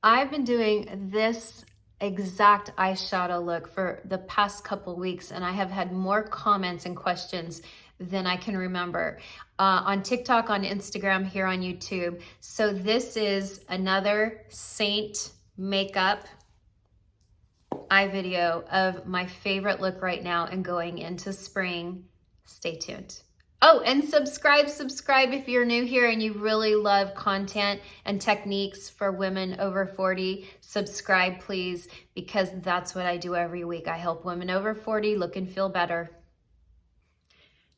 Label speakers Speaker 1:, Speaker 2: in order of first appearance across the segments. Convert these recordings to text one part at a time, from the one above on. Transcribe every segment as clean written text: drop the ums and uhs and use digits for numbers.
Speaker 1: I've been doing this exact eyeshadow look for the past couple weeks, and I have had more comments and questions than I can remember on TikTok, on Instagram, here on YouTube. So this is another Seint makeup eye video of my favorite look right now and going into spring. Stay tuned. Oh, and subscribe if you're new here and you really love content and techniques for women over 40. Subscribe, please, because that's what I do every week. I help women over 40 look and feel better.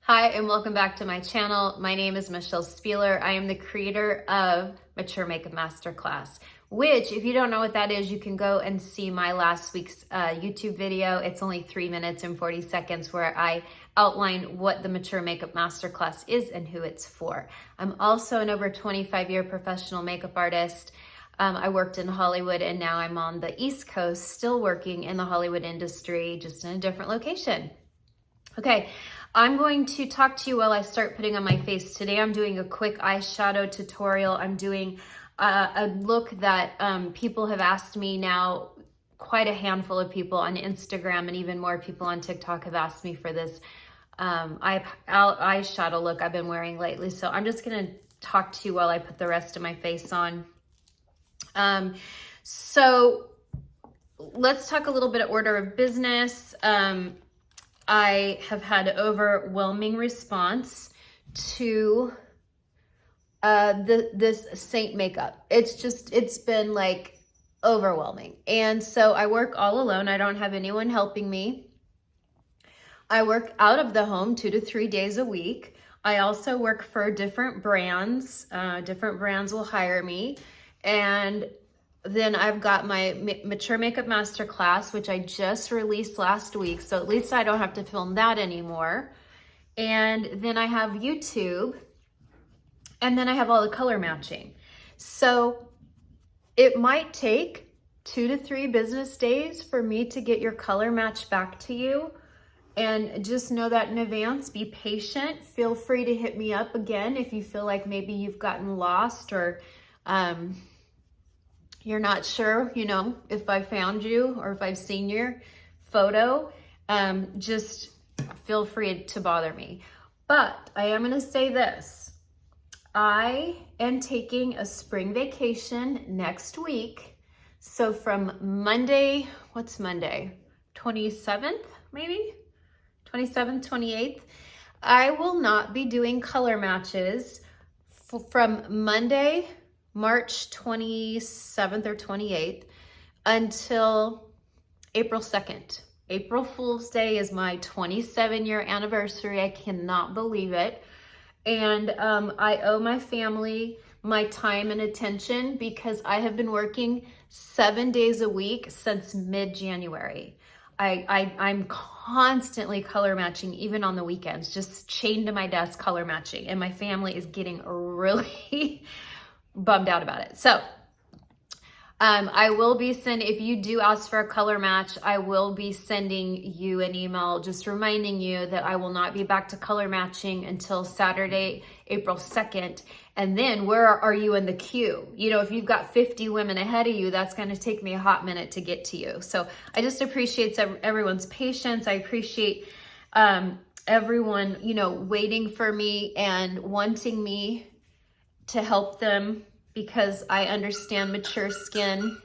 Speaker 1: Hi, and welcome back to my channel. My name is Michelle Spieler. I am the creator of Mature Makeup Masterclass, which, if you don't know what that is, you can go and see my last week's YouTube video. It's only 3 minutes and 40 seconds where I outline what the Mature Makeup Masterclass is and who it's for. I'm also an over 25-year professional makeup artist. I worked in Hollywood, and now I'm on the East Coast, still working in the Hollywood industry, just in a different location. Okay, I'm going to talk to you while I start putting on my face. Today I'm doing a quick eyeshadow tutorial. I'm doing a look that people have asked me now. Quite a handful of people on Instagram and even more people on TikTok have asked me for this eyeshadow look I've been wearing lately. So I'm just gonna talk to you while I put the rest of my face on. So let's talk a little bit of order of business. I have had overwhelming response to this Seint makeup. It's been like overwhelming. And so I work all alone. I don't have anyone helping me. I work out of the home 2 to 3 days a week. I also work for different brands. Different brands will hire me. And then I've got my Mature Makeup Masterclass, which I just released last week. So at least I don't have to film that anymore. And then I have YouTube. And then I have all the color matching. So it might take 2 to 3 business days for me to get your color match back to you. And just know that in advance. Be patient. Feel free to hit me up again if you feel like maybe you've gotten lost or you're not sure, if I found you or if I've seen your photo. Just feel free to bother me. But I am going to say this. I am taking a spring vacation next week. So from Monday, what's Monday? 27th, maybe? 27th, 28th. I will not be doing color matches from Monday, March 27th or 28th until April 2nd. April Fool's Day is my 27-year anniversary. I cannot believe it. And I owe my family my time and attention because I have been working 7 days a week since mid-January. I'm constantly color matching, even on the weekends, just chained to my desk color matching. And my family is getting really bummed out about it. So I will be if you do ask for a color match, I will be sending you an email just reminding you that I will not be back to color matching until Saturday, April 2nd. And then where are you in the queue? If you've got 50 women ahead of you, that's going to take me a hot minute to get to you. So I just appreciate everyone's patience. I appreciate everyone, waiting for me and wanting me to help them, because I understand mature skin.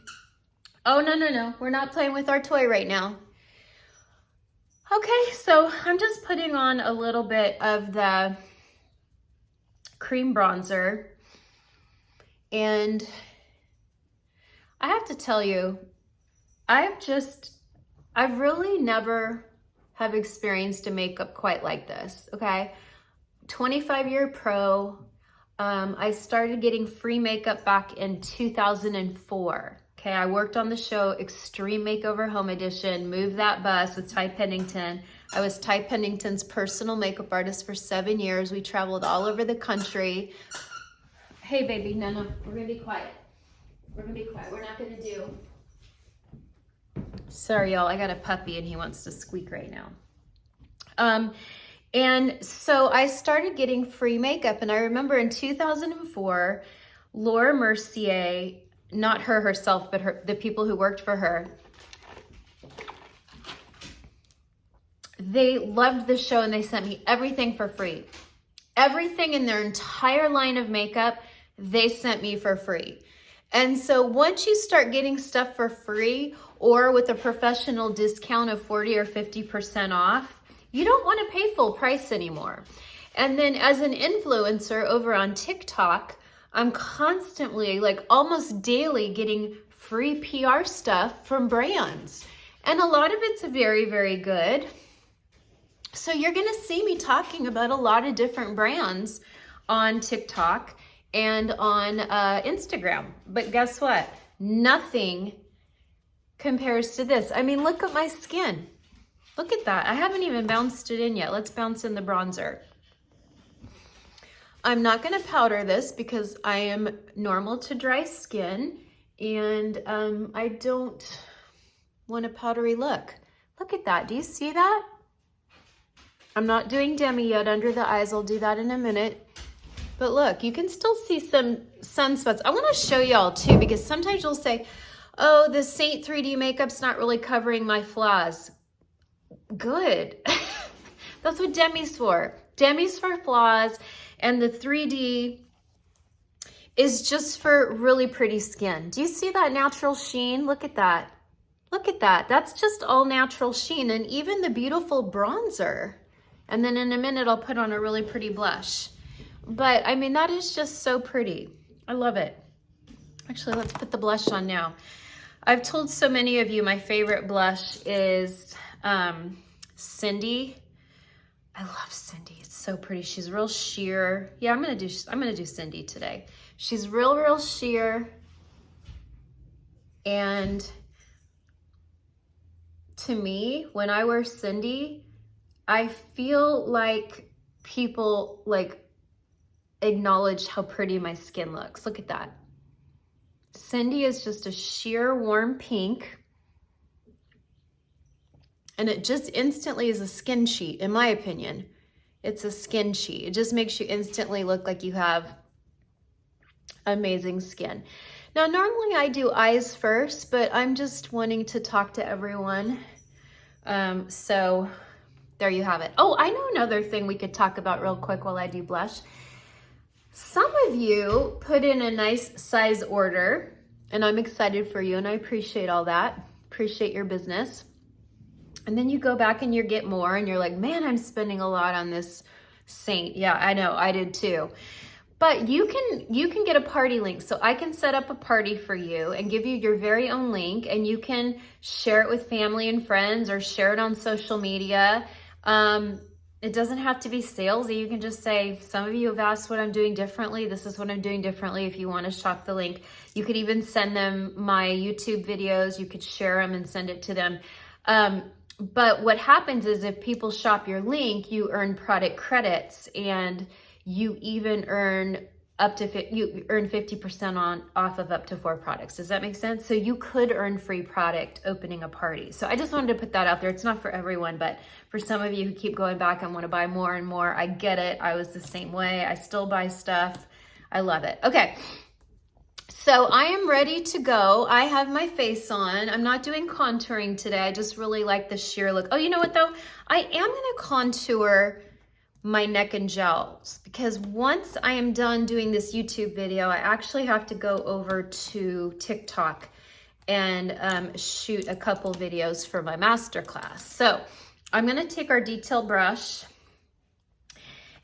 Speaker 1: Oh, no. We're not playing with our toy right now. Okay, so I'm just putting on a little bit of the cream bronzer. And I have to tell you, I've really never have experienced a makeup quite like this, okay? 25-year pro. I started getting free makeup back in 2004. Okay, I worked on the show Extreme Makeover Home Edition, Move That Bus with Ty Pennington. I was Ty Pennington's personal makeup artist for 7 years. We traveled all over the country. Hey, baby, no, we're gonna be quiet. We're not gonna do. Sorry, y'all, I got a puppy and he wants to squeak right now. And so I started getting free makeup. And I remember in 2004, Laura Mercier not her herself, but the people who worked for her, they loved the show and they sent me everything for free. Everything in their entire line of makeup, they sent me for free. And so once you start getting stuff for free or with a professional discount of 40 or 50% off, you don't want to pay full price anymore. And then as an influencer over on TikTok, I'm constantly, like almost daily, getting free PR stuff from brands. And a lot of it's very, very good. So you're going to see me talking about a lot of different brands on TikTok and on Instagram. But guess what? Nothing compares to this. I mean, look at my skin. Look at that. I haven't even bounced it in yet. Let's bounce in the bronzer. I'm not going to powder this because I am normal to dry skin and I don't want a powdery look. Look at that. Do you see that? I'm not doing Demi yet under the eyes. I'll do that in a minute. But look, you can still see some sunspots. I want to show y'all too, because sometimes you'll say, oh, the Seint 3D makeup's not really covering my flaws. Good. That's what Demi's for. Demi's for flaws, and the 3D is just for really pretty skin. Do you see that natural sheen? Look at that. Look at that. That's just all natural sheen, and even the beautiful bronzer. And then in a minute, I'll put on a really pretty blush. But I mean, that is just so pretty. I love it. Actually, let's put the blush on now. I've told so many of you my favorite blush is Cindy. I love Cindy. It's so pretty. She's real sheer. Yeah, I'm gonna do Cindy today. She's real sheer. And to me, when I wear Cindy, I feel like people like acknowledge how pretty my skin looks. Look at that. Cindy is just a sheer warm pink. And it just instantly is a skin sheet, in my opinion. It's a skin sheet. It just makes you instantly look like you have amazing skin. Now, normally I do eyes first, but I'm just wanting to talk to everyone. So there you have it. Oh, I know another thing we could talk about real quick while I do blush. Some of you put in a nice size order, and I'm excited for you, and I appreciate all that. Appreciate your business. And then you go back and you get more, and you're like, man, I'm spending a lot on this Seint. Yeah, I know, I did too. But you can get a party link. So I can set up a party for you and give you your very own link, and you can share it with family and friends or share it on social media. It doesn't have to be salesy. You can just say, some of you have asked what I'm doing differently. This is what I'm doing differently. If you want to shop the link, you could even send them my YouTube videos. You could share them and send it to them. But what happens is if people shop your link, you earn product credits, and you even earn up to 50% off of up to 4 products. Does that make sense? So you could earn free product opening a party. So I just wanted to put that out there. It's not for everyone, but for some of you who keep going back and want to buy more and more, I get it. I was the same way. I still buy stuff. I love it. Okay. So I am ready to go. I have my face on. I'm not doing contouring today. I just really like the sheer look. Oh, you know what though? I am going to contour my neck and gels, because once I am done doing this YouTube video, I actually have to go over to TikTok and shoot a couple videos for my masterclass. So I'm going to take our detail brush,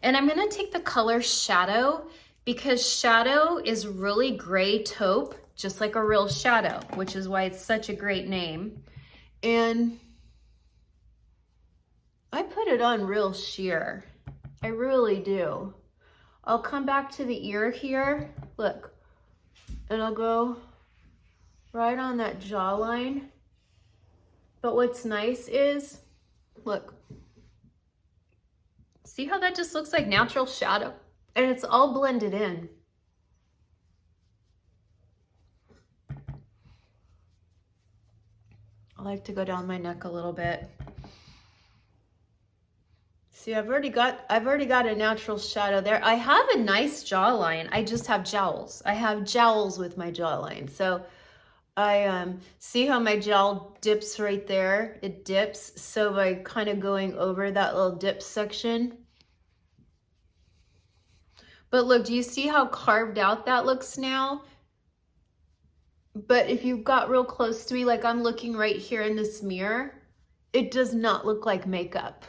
Speaker 1: and I'm going to take the color Shadow, because Shadow is really gray taupe, just like a real shadow, which is why it's such a great name. And I put it on real sheer. I really do. I'll come back to the ear here, look, and I'll go right on that jawline. But what's nice is, look, see how that just looks like natural shadow? And it's all blended in. I like to go down my neck a little bit. See, I've already got a natural shadow there. I have a nice jawline. I just have jowls. I have jowls with my jawline. So I see how my jowl dips right there. It dips. So by kind of going over that little dip section. But look, do you see how carved out that looks now? But if you got real close to me, like I'm looking right here in this mirror, it does not look like makeup.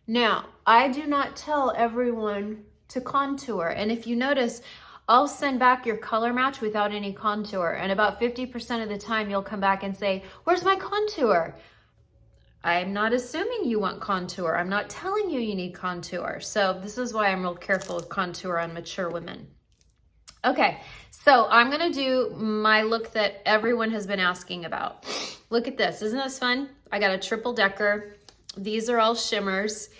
Speaker 1: Now, I do not tell everyone to contour. And if you notice, I'll send back your color match without any contour. And about 50% of the time, you'll come back and say, where's my contour? I'm not assuming you want contour. I'm not telling you need contour. So this is why I'm real careful with contour on mature women. Okay, so I'm gonna do my look that everyone has been asking about. Look at this, isn't this fun? I got a triple decker. These are all shimmers.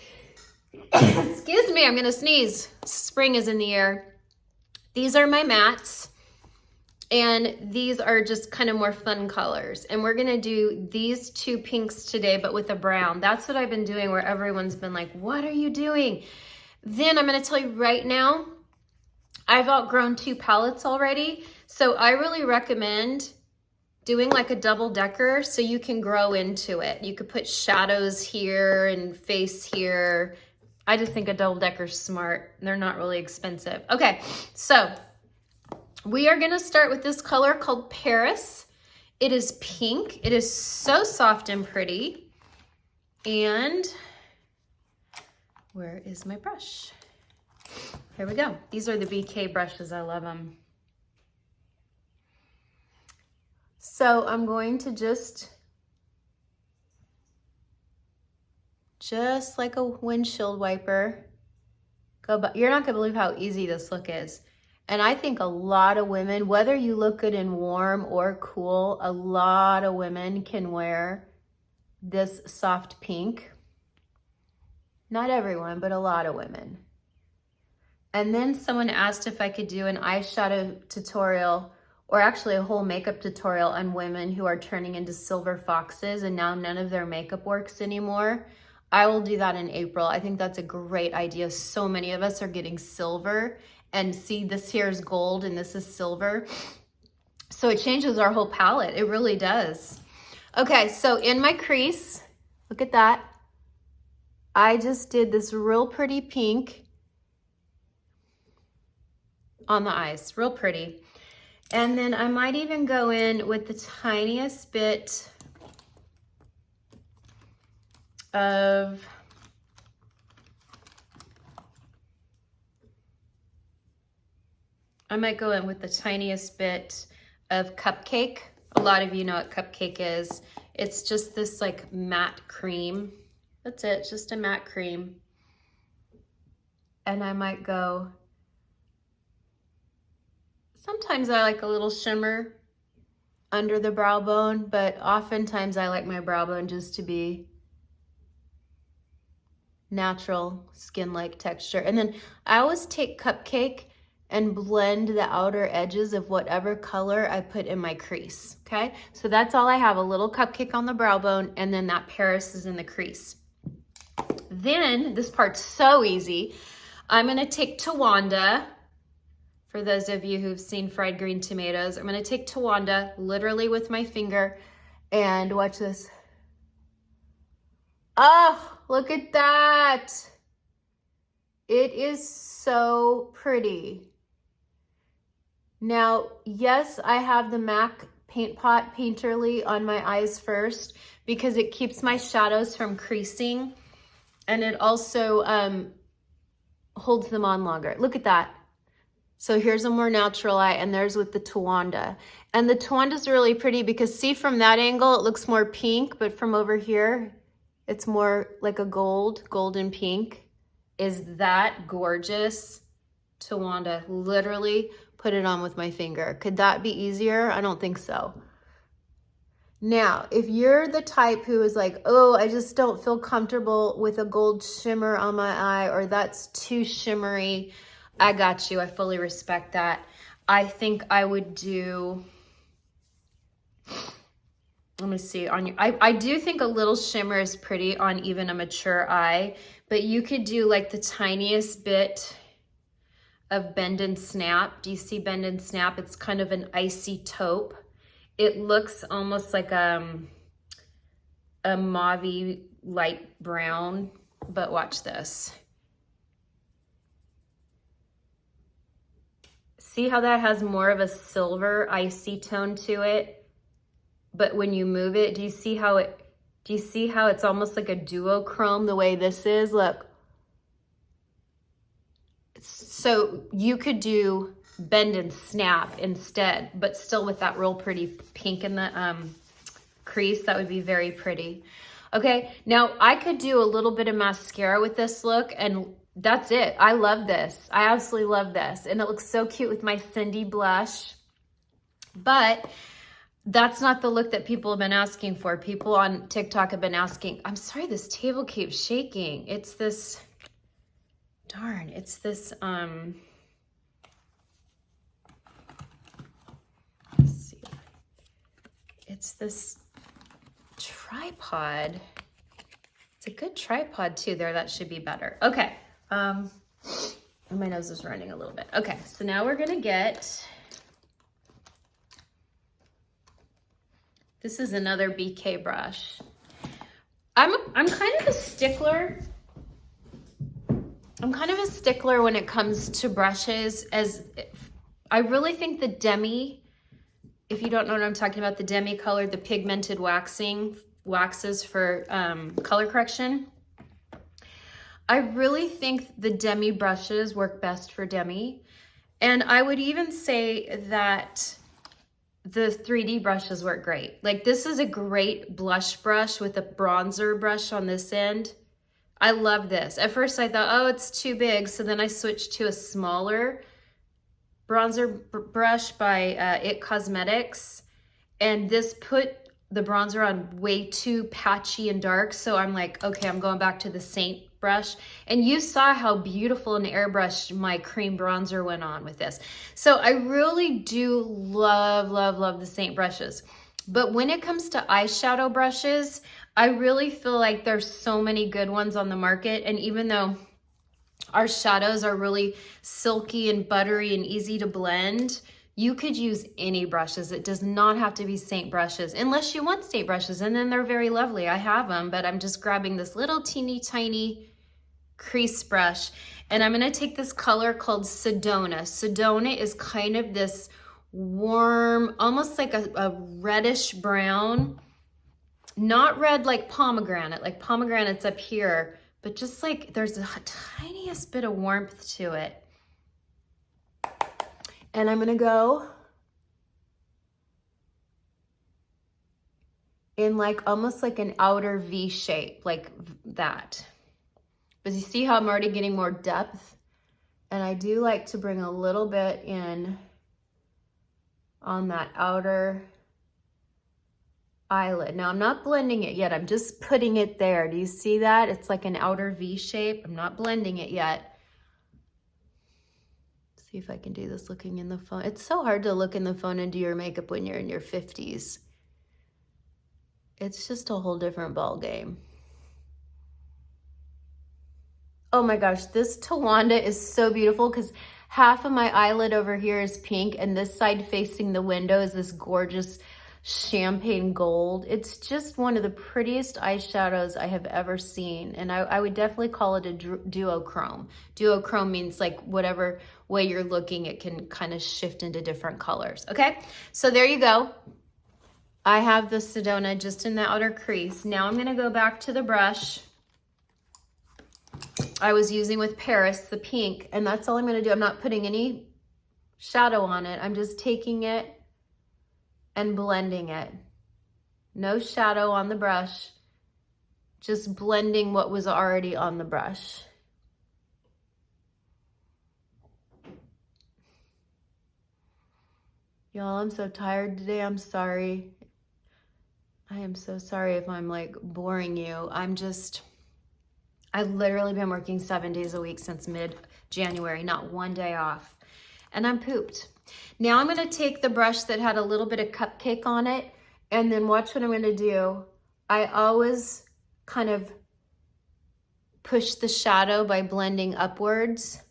Speaker 1: Excuse me, I'm gonna sneeze. Spring is in the air. These are my mattes. And these are just kind of more fun colors. And we're gonna do these two pinks today, but with a brown. That's what I've been doing where everyone's been like, what are you doing? Then I'm gonna tell you right now, I've outgrown 2 palettes already. So I really recommend doing like a double decker so you can grow into it. You could put shadows here and face here. I just think a double decker's smart. They're not really expensive. Okay, so we are gonna start with this color called Paris. It is pink. It is so soft and pretty. And where is my brush? Here we go. These are the BK brushes. I love them. So I'm going to just like a windshield wiper, go by. You're not gonna believe how easy this look is. And I think a lot of women, whether you look good in warm or cool, a lot of women can wear this soft pink. Not everyone, but a lot of women. And then someone asked if I could do an eyeshadow tutorial, or actually a whole makeup tutorial on women who are turning into silver foxes and now none of their makeup works anymore. I will do that in April. I think that's a great idea. So many of us are getting silver, and see, this here is gold and this is silver. So it changes our whole palette. It really does. Okay, so in my crease, look at that. I just did this real pretty pink on the eyes, real pretty. And then I might even go in with the tiniest bit of Cupcake. A lot of you know what Cupcake is. It's just this like matte cream. That's it, just a matte cream. And I might go, sometimes I like a little shimmer under the brow bone, but oftentimes I like my brow bone just to be natural skin-like texture. And then I always take Cupcake and blend the outer edges of whatever color I put in my crease, okay? So that's all I have, a little Cupcake on the brow bone, and then that Paris is in the crease. Then, this part's so easy, I'm gonna take Tawanda. For those of you who've seen fried green tomatoes, I'm gonna take Tawanda literally with my finger, and watch this. Oh, look at that. It is so pretty. Now, yes, I have the MAC Paint Pot Painterly on my eyes first because it keeps my shadows from creasing, and it also holds them on longer. Look at that. So here's a more natural eye, and there's with the Tawanda. And the Tawanda's really pretty because see, from that angle, it looks more pink, but from over here, it's more like a golden pink. Is that gorgeous? Tawanda, literally put it on with my finger. Could that be easier? I don't think so. Now, if you're the type who is like, oh, I just don't feel comfortable with a gold shimmer on my eye, or that's too shimmery, I got you. I fully respect that. I think I would do let me see on your, I do think a little shimmer is pretty on even a mature eye, but you could do like the tiniest bit of Bend and Snap. Do you see Bend and Snap? It's kind of an icy taupe. It looks almost like a mauve light brown, but watch this. See how that has more of a silver icy tone to it? But when you move it, do you see how it's almost like a duochrome the way this is? Look. So you could do Bend and Snap instead, but still with that real pretty pink in the crease. That would be very pretty. Okay, now I could do a little bit of mascara with this look, and that's it. I love this. I absolutely love this. And it looks so cute with my Cindy blush. But that's not the look that people have been asking for. People on TikTok have been asking, I'm sorry, this table keeps shaking. It's this, darn, it's this, let's see. It's this tripod. It's a good tripod too there. That should be better. Okay. My nose is running a little bit. Okay, so now we're gonna get, this is another BK brush. I'm kind of a stickler. I'm kind of a stickler when it comes to brushes, as I really think the Demi, if you don't know what I'm talking about, the Demi color, the pigmented waxes for color correction. I really think the Demi brushes work best for Demi. And I would even say that the 3D brushes work great. Like, this is a great blush brush with a bronzer brush on this end. I love this. At first I thought, oh, it's too big. So then I switched to a smaller bronzer brush by It Cosmetics. And this put the bronzer on way too patchy and dark. So I'm like, okay, I'm going back to the Seint brush. And you saw how beautiful and airbrushed my cream bronzer went on with this. So I really do love, love, love the Seint brushes. But when it comes to eyeshadow brushes, I really feel like there's so many good ones on the market. And even though our shadows are really silky and buttery and easy to blend, you could use any brushes. It does not have to be Seint brushes, unless you want Seint brushes, and then they're very lovely. I have them, but I'm just grabbing this little teeny tiny crease brush, and I'm gonna take this color called Sedona. Sedona is kind of this warm, almost like a reddish brown, not red like pomegranate's up here, but just like there's a tiniest bit of warmth to it. And I'm gonna go in like almost like an outer V shape, like that. But you see how I'm already getting more depth? And I do like to bring a little bit in on that outer eyelid. Now I'm not blending it yet, I'm just putting it there. Do you see that? It's like an outer V shape. I'm not blending it yet. See if I can do this looking in the phone. It's so hard to look in the phone and do your makeup when you're in your 50s. It's just a whole different ball game. Oh my gosh, this Tawanda is so beautiful because half of my eyelid over here is pink and this side facing the window is this gorgeous champagne gold. It's just one of the prettiest eyeshadows I have ever seen. And I would definitely call it a duochrome. Duochrome means like whatever way you're looking, it can kind of shift into different colors. Okay, so there you go. I have the Sedona just in the outer crease. Now I'm gonna go back to the brush I was using with Paris, the pink, and that's all I'm gonna do. I'm not putting any shadow on it. I'm just taking it and blending it. No shadow on the brush, just blending what was already on the brush. Y'all, I'm so tired today. I'm sorry. I am so sorry if I'm like boring you. I've literally been working 7 days a week since mid-January, not one day off, and I'm pooped. Now I'm gonna take the brush that had a little bit of Cupcake on it, And then watch what I'm gonna do. I always kind of push the shadow by blending upwards.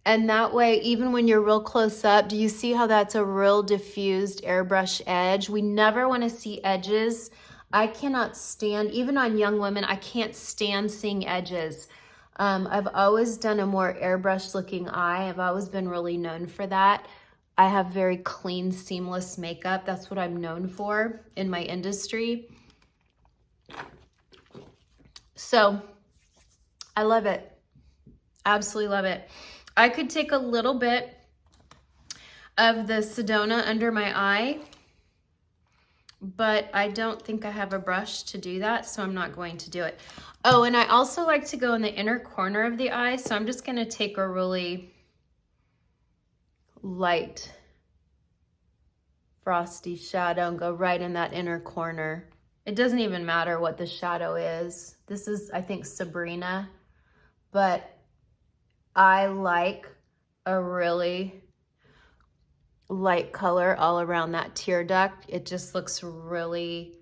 Speaker 1: And that way, even when you're real close up, do you see how that's a real diffused airbrush edge? We never wanna see edges. I cannot stand, even on young women, I can't stand seeing edges. I've always done a more airbrush looking eye. I've always been really known for that. I have very clean, seamless makeup. That's what I'm known for in my industry. So I love it. Absolutely love it. I could take a little bit of the Sedona under my eye, but I don't think I have a brush to do that, so I'm not going to do it. Oh, and I also like to go in the inner corner of the eye, so I'm just gonna take a really light frosty shadow and go right in that inner corner. It doesn't even matter what the shadow is. This is, I think, Sabrina, but I like a really light color all around that tear duct. It just looks really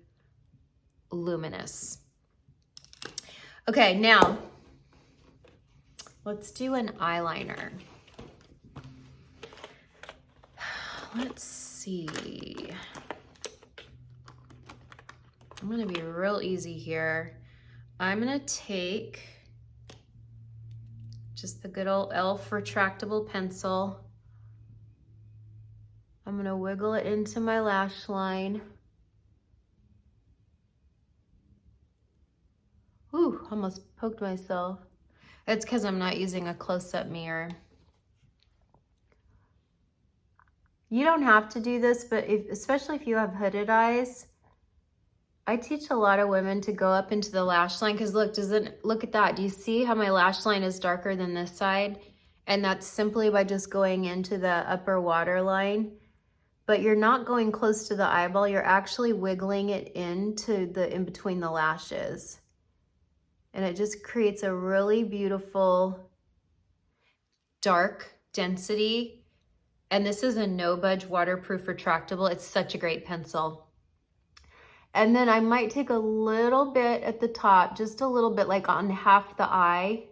Speaker 1: luminous. Okay, now let's do an eyeliner. Let's see. I'm gonna be real easy here. I'm gonna take just the good old e.l.f. retractable pencil. I'm gonna wiggle it into my lash line. Ooh, almost poked myself. It's because I'm not using a close-up mirror. You don't have to do this, but especially if you have hooded eyes, I teach a lot of women to go up into the lash line because look, look at that. Do you see how my lash line is darker than this side? And that's simply by just going into the upper waterline. But you're not going close to the eyeball. You're actually wiggling it into the in between the lashes. And it just creates a really beautiful dark density. And this is a no budge waterproof retractable. It's such a great pencil. And then I might take a little bit at the top, just a little bit, like on half the eye.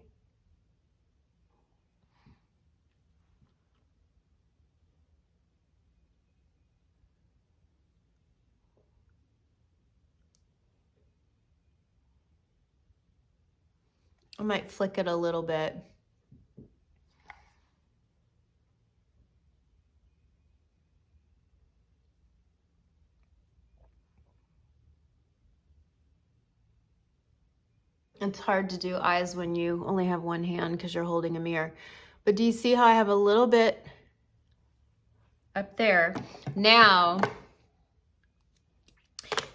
Speaker 1: I might flick it a little bit. It's hard to do eyes when you only have one hand because you're holding a mirror. But do you see how I have a little bit up there? Now,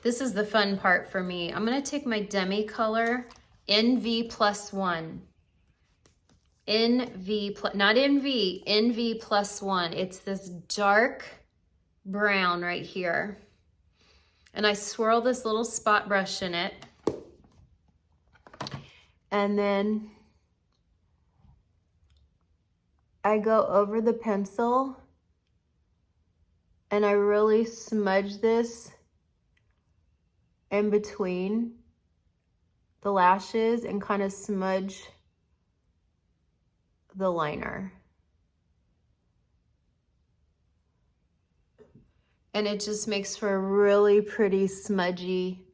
Speaker 1: this is the fun part for me. I'm gonna take my Demi color, NV+1. Not NV, NV+1. It's this dark brown right here. And I swirl this little spot brush in it. And then I go over the pencil and I really smudge this in between the lashes and kind of smudge the liner. And it just makes for a really pretty smudgy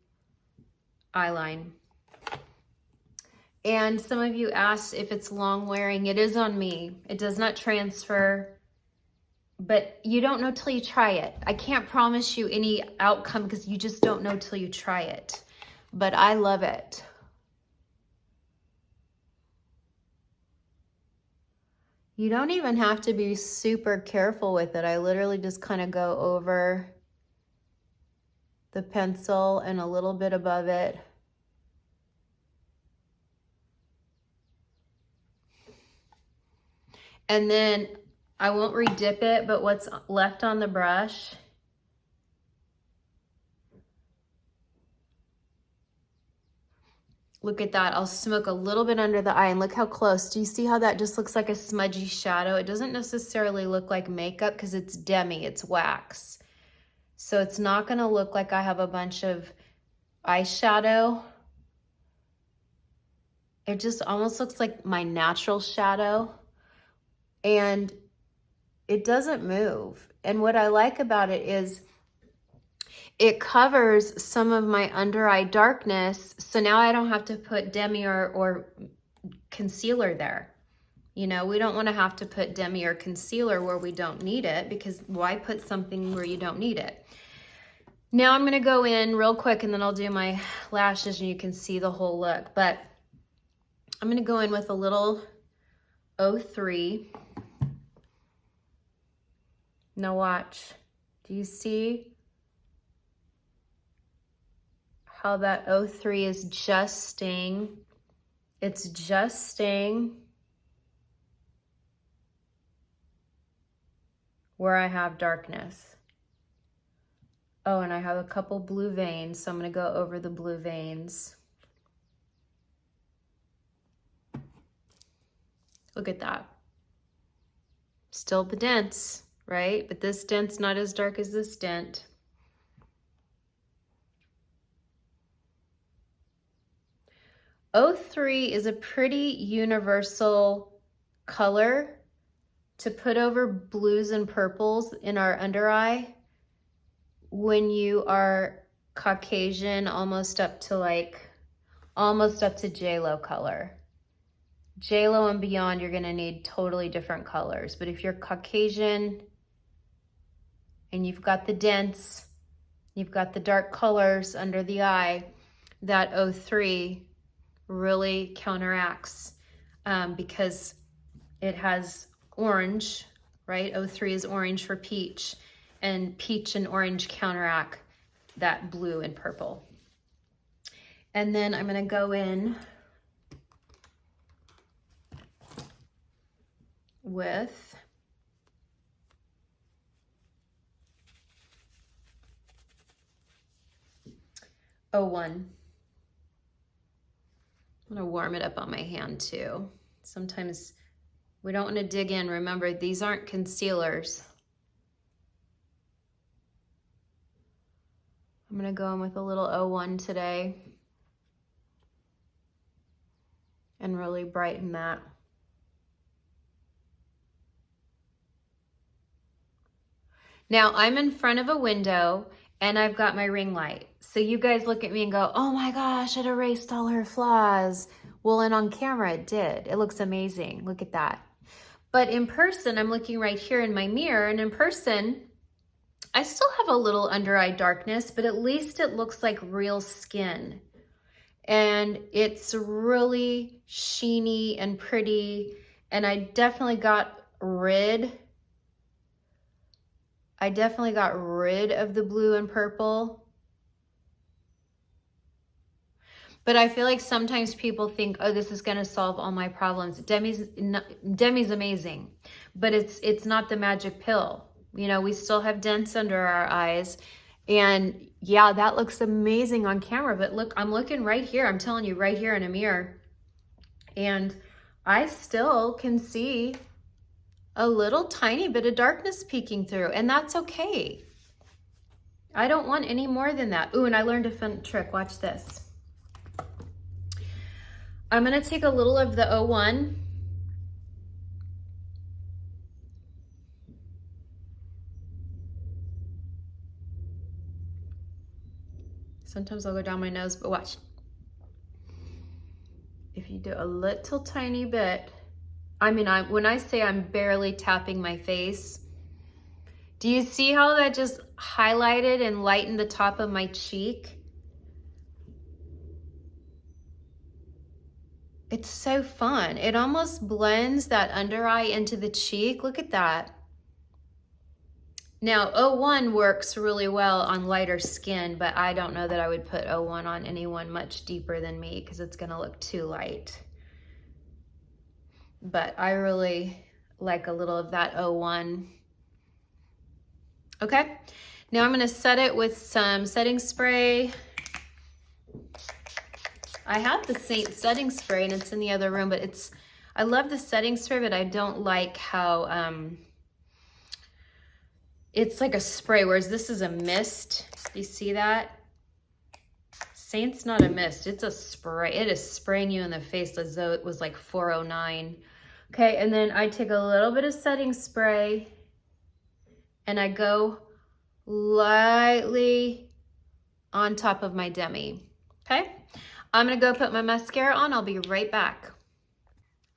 Speaker 1: eyeline. And some of you asked if it's long wearing. It is on me. It does not transfer, but you don't know till you try it. I can't promise you any outcome because you just don't know till you try it. But I love it. You don't even have to be super careful with it. I literally just kind of go over the pencil and a little bit above it. And then I won't redip it, but what's left on the brush, look at that. I'll smoke a little bit under the eye and look how close. Do you see how that just looks like a smudgy shadow? It doesn't necessarily look like makeup because it's Demi, it's wax. So it's not gonna look like I have a bunch of eyeshadow. It just almost looks like my natural shadow, and it doesn't move. And what I like about it is it covers some of my under eye darkness. So now I don't have to put Demi or concealer there. You know, we don't want to have to put Demi or concealer where we don't need it, because why put something where you don't need it? Now I'm going to go in real quick and then I'll do my lashes and you can see the whole look. But I'm going to go in with a little 03. Now watch. Do you see how that 03 is just staying? It's just staying where I have darkness. Oh, and I have a couple blue veins, so I'm going to go over the blue veins. Look at that. Still the dents, right? But this dent's not as dark as this dent. O3 is a pretty universal color to put over blues and purples in our under eye when you are Caucasian, almost up to J-Lo color. J-Lo and beyond, you're gonna need totally different colors. But if you're Caucasian and you've got the dents, you've got the dark colors under the eye, that O3 really counteracts because it has orange, right? O3 is orange for peach, and peach and orange counteract that blue and purple. And then I'm gonna go in with O1. I'm gonna warm it up on my hand too. Sometimes we don't want to dig in. Remember, these aren't concealers. I'm gonna go in with a little O1 today and really brighten that. Now I'm in front of a window and I've got my ring light. So you guys look at me and go, oh my gosh, it erased all her flaws. Well, and on camera it did. It looks amazing. Look at that. But in person, I'm looking right here in my mirror, and in person, I still have a little under eye darkness, but at least it looks like real skin. And it's really sheeny and pretty. And I definitely got rid of the blue and purple. But I feel like sometimes people think, oh, this is gonna solve all my problems. Demi's amazing, but it's not the magic pill. You know, we still have dents under our eyes. And yeah, that looks amazing on camera, but look, I'm looking right here. I'm telling you, right here in a mirror. And I still can see a little tiny bit of darkness peeking through, and that's okay. I don't want any more than that. Ooh, and I learned a fun trick. Watch this. I'm gonna take a little of the O1. Sometimes I'll go down my nose, but watch. If you do a little tiny bit, I mean, when I say I'm barely tapping my face, do you see how that just highlighted and lightened the top of my cheek? It's so fun. It almost blends that under eye into the cheek. Look at that. Now, O1 works really well on lighter skin, but I don't know that I would put O1 on anyone much deeper than me because it's gonna look too light. But I really like a little of that O1. Okay, now I'm gonna set it with some setting spray. I have the Seint setting spray and it's in the other room, but I love the setting spray, but I don't like how it's like a spray, whereas this is a mist. You see that? Seint's not a mist, it's a spray. It is spraying you in the face as though it was like 409. Okay, and then I take a little bit of setting spray and I go lightly on top of my Demi. Okay, I'm gonna go put my mascara on. I'll be right back.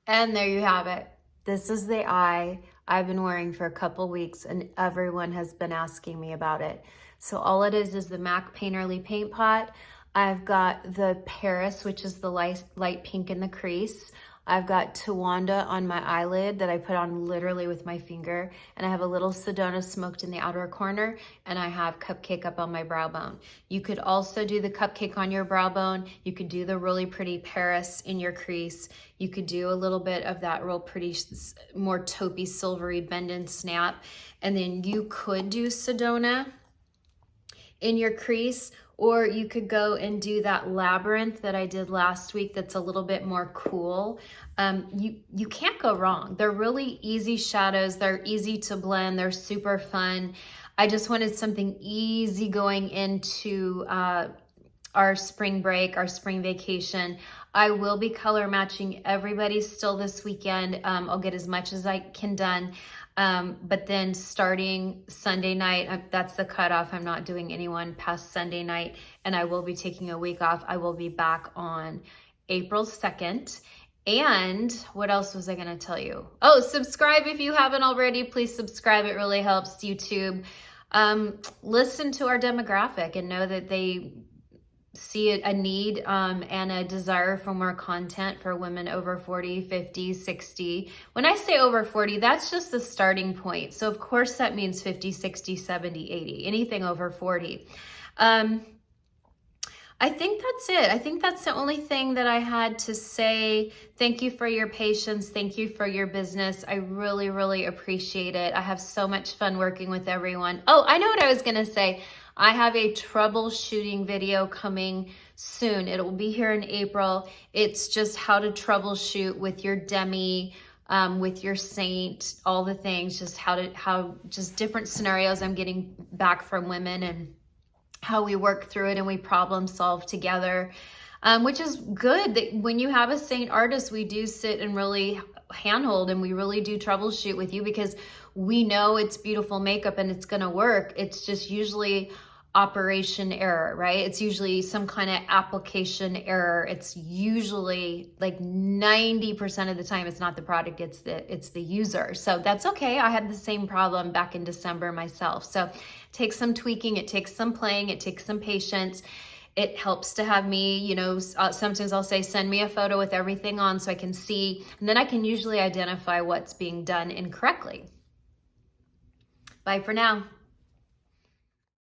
Speaker 1: And there you have it. This is the eye I've been wearing for a couple weeks and everyone has been asking me about it. So all it is the MAC Painterly Paint Pot. I've got the Paris, which is the light pink in the crease. I've got Tawanda on my eyelid that I put on literally with my finger. And I have a little Sedona smoked in the outer corner. And I have Cupcake up on my brow bone. You could also do the Cupcake on your brow bone. You could do the really pretty Paris in your crease. You could do a little bit of that real pretty, more taupey, silvery bend and snap. And then you could do Sedona in your crease, or you could go and do that Labyrinth that I did last week that's a little bit more cool. You can't go wrong. They're really easy shadows. They're easy to blend. They're super fun. I just wanted something easy going into our spring break, our spring vacation. I will be color matching everybody still this weekend. I'll get as much as I can done. But then starting Sunday night, that's the cutoff. I'm not doing anyone past Sunday night, and I will be taking a week off. I will be back on April 2nd. And what else was I going to tell you? Oh, subscribe if you haven't already. Please subscribe. It really helps YouTube. Listen to our demographic and know that they see a need and a desire for more content for women over 40, 50, 60. When I say over 40, that's just the starting point. So of course that means 50, 60, 70, 80, anything over 40. I think that's it. I think that's the only thing that I had to say. Thank you for your patience. Thank you for your business. I really, really appreciate it. I have so much fun working with everyone. Oh, I know what I was going to say. I have a troubleshooting video coming soon. It will be here in April. It's just how to troubleshoot with your Demi, with your Seint, all the things, just different scenarios I'm getting back from women and how we work through it and we problem solve together, which is good. That when you have a Seint artist, we do sit and really handhold and we really do troubleshoot with you because we know it's beautiful makeup and it's gonna work. It's just usually operation error, right? It's usually some kind of application error. It's usually like 90% of the time, it's not the product, it's the user. So that's okay. I had the same problem back in December myself. So it takes some tweaking, it takes some playing, it takes some patience. It helps to have me, sometimes I'll say, send me a photo with everything on so I can see, and then I can usually identify what's being done incorrectly. Bye for now.